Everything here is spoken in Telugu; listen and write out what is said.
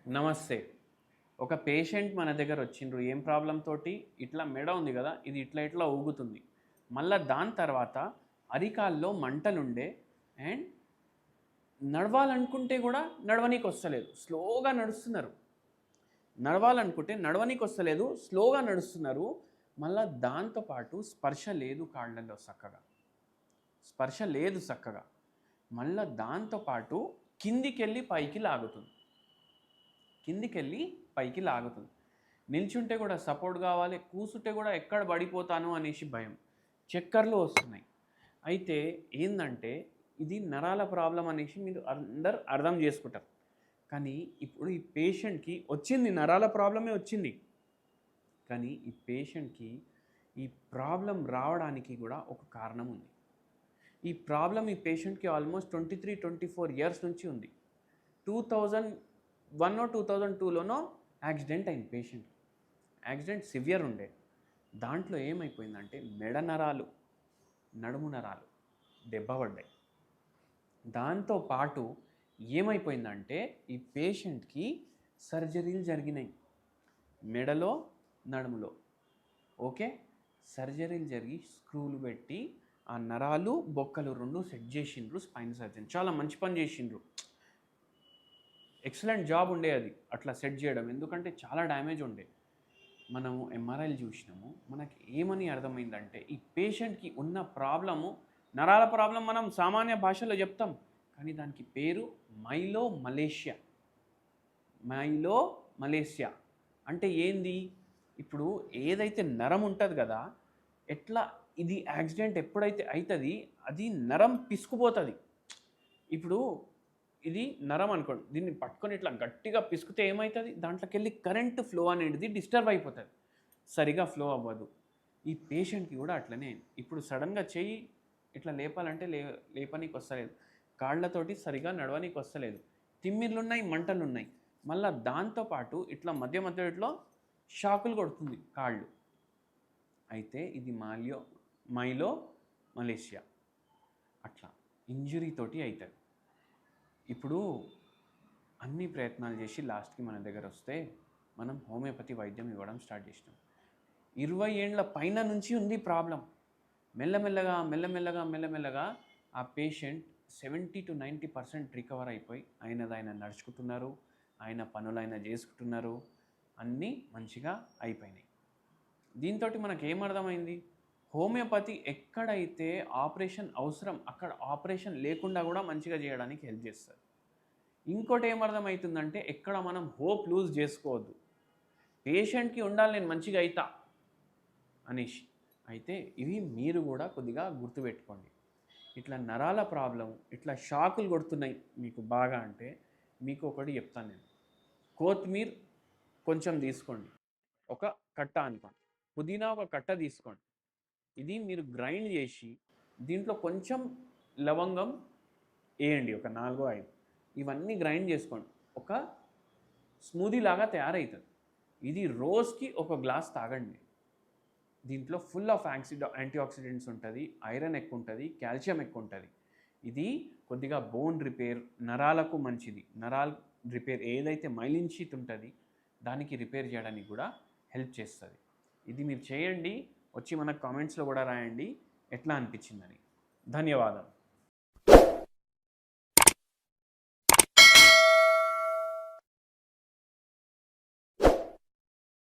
నమస్తే. ఒక పేషెంట్ మన దగ్గర వచ్చిండ్రు. ఏం ప్రాబ్లమ్ తోటి ఇట్లా మెడ ఉంది గదా! ఇది ఇట్లా ఊగుతుంది. మళ్ళా దాని తర్వాత అరికాల్లో మంటలుండే అండ్ నడవాలనుకుంటే గూడా నడవనీకొస్తలేదు. స్లోగా నడుస్తున్నారు. నడవాలనుకుంటే నడవనీకొస్తలేదు. స్లోగా నడుస్తున్నారు. మళ్ళా దాంతో పాటు స్పర్శ లేదు కాళ్ళల్లో సక్కగా. స్పర్శ లేదు సక్కగా. మళ్ళా దాంతో పాటు కిందికెళ్ళి పైకి లాగుతుంది. కిందికెళ్ళి పైకి లాగుతుంది. నిల్చుంటే కూడా సపోర్ట్ కావాలి, కూసుంటే కూడా ఎక్కడ పడిపోతాను అనేసి భయం. చక్కర్లు వస్తున్నాయి. అయితే ఏందంటే ఇది నరాల ప్రాబ్లం అనేసి మీరు అందరు అర్థం చేసుకుంటారు. కానీ ఇప్పుడు ఈ పేషెంట్‌కి వచ్చింది, నరాల ప్రాబ్లమే వచ్చింది. కానీ ఈ పేషెంట్‌కి ఈ ప్రాబ్లం రావడానికి కూడా ఒక కారణం ఉంది. ఈ ప్రాబ్లం ఈ పేషెంట్‌కి ఆల్మోస్ట్ 23, 24 ఇయర్స్ నుంచి ఉంది. 2001 2002లోనో యాక్సిడెంట్ అయింది పేషెంట్. యాక్సిడెంట్ సివియర్ ఉండే. దాంట్లో ఏమైపోయిందంటే మెడ నరాలు, నడుము నరాలు దెబ్బ పడ్డాయి. దాంతో పాటు ఏమైపోయిందంటే ఈ పేషెంట్‌కి సర్జరీలు జరిగినాయి. మెడలో, నడుములో. ఓకే. సర్జరీలు జరిగి స్క్రూలు పెట్టి ఆ నరాలు, బొక్కలు 2 సెట్ చేసిండ్రు స్పైన్ సర్జన్. చాలా మంచి పని చేసిండ్రు. ఎక్సలెంట్ జాబ్ ఉండే అది అట్లా సెట్ చేయడం. ఎందుకంటే చాలా డ్యామేజ్ ఉండే. మనము ఎంఆర్ఐలు చూసినాము. మనకి ఏమని అర్థమైందంటే ఈ పేషెంట్‌కి ఉన్న ప్రాబ్లము, నరాల ప్రాబ్లం మనం సామాన్య భాషలో చెప్తాం. కానీ దానికి పేరు మైలోమలేషియా. మైలోమలేషియా అంటే ఏంది? ఇప్పుడు ఏదైతే నరం ఉంటుంది కదా, ఎట్లా ఇది యాక్సిడెంట్ ఎప్పుడైతే అవుతుంది అది నరం పిసుకుపోతుంది. ఇప్పుడు ఇది నరం అనుకోండి, దీన్ని పట్టుకొని ఇట్లా గట్టిగా పిసికితే ఏమవుతుంది? దాంట్లోకి వెళ్ళి కరెంట్ ఫ్లో అనేది డిస్టర్బ్ అయిపోతుంది, సరిగా ఫ్లో అవ్వదు. ఈ పేషెంట్కి కూడా అట్లనే. ఇప్పుడు సడన్గా చెయ్యి ఇట్లా లేపాలంటే లేపనీకి వస్తలేదు, కాళ్ళతోటి సరిగా నడవనీకి వస్తలేదు, తిమ్మిర్లు ఉన్నాయి, మంటలు ఉన్నాయి. మళ్ళీ దాంతోపాటు ఇట్లా మధ్యలో షాకులు కొడుతుంది కాళ్ళు. అయితే ఇది మైలోమలేషియా అట్లా ఇంజురీ తోటి అవుతుంది. ఇప్పుడు అన్ని ప్రయత్నాలు చేసి లాస్ట్కి మన దగ్గర వస్తే మనం హోమియోపతి వైద్యం ఇవ్వడం స్టార్ట్ చేసినాం. 20 ఏండ్ల పైన నుంచి ఉంది ప్రాబ్లం. మెల్లమెల్లగా ఆ పేషెంట్ 70 to 90% రికవర్ అయిపోయి ఆయన నడుచుకుంటున్నారు, ఆయన పనులైన చేసుకుంటున్నారు, అన్నీ మంచిగా అయిపోయినాయి. దీంతో మనకేమర్థమైంది? హోమియోపతి ఎక్కడైతే ఆపరేషన్ అవసరం అక్కడ ఆపరేషన్ లేకుండా కూడా మంచిగా చేయడానికి హెల్ప్ చేస్తుంది. ఇంకోటి ఏమర్థమవుతుందంటే ఎక్కడ మనం హోప్ లూజ్ చేసుకోవద్దు. పేషెంట్కి ఉండాలి నేను మంచిగా అవుతా అనేసి. అయితే ఇవి మీరు కూడా కొద్దిగా గుర్తుపెట్టుకోండి. ఇట్లా నరాల ప్రాబ్లం, ఇట్లా షాకులు కొడుతున్నాయి మీకు బాగా అంటే మీకు ఒకటి చెప్తాను నేను. కొత్తిమీర కొంచెం తీసుకోండి, ఒక కట్ట అనుకోండి. పుదీనా ఒక కట్ట తీసుకోండి. ఇది మీరు గ్రైండ్ చేసి దీంట్లో కొంచెం లవంగం వేయండి, ఒక 4, 5. ఇవన్నీ గ్రైండ్ చేసుకోండి. ఒక స్మూదీ లాగా తయారవుతుంది. ఇది రోజుకి ఒక గ్లాస్ తాగండి. దీంట్లో ఫుల్ ఆఫ్ యాంటీఆక్సిడెంట్స్ ఉంటుంది, ఐరన్ ఎక్కువ ఉంటుంది, కాల్షియం ఎక్కువ ఉంటుంది. ఇది కొద్దిగా బోన్ రిపేర్, నరాలకు మంచిది. నరాల రిపేర్ ఏదైతే మైలిన్ షీత్ ఉంటుంది దానికి రిపేర్ చేయడానికి కూడా హెల్ప్ చేస్తుంది. ఇది మీరు చేయండి. వచ్చి మనకు కామెంట్స్లో కూడా రాయండి ఎట్లా అనిపించిందని. ధన్యవాదాలు.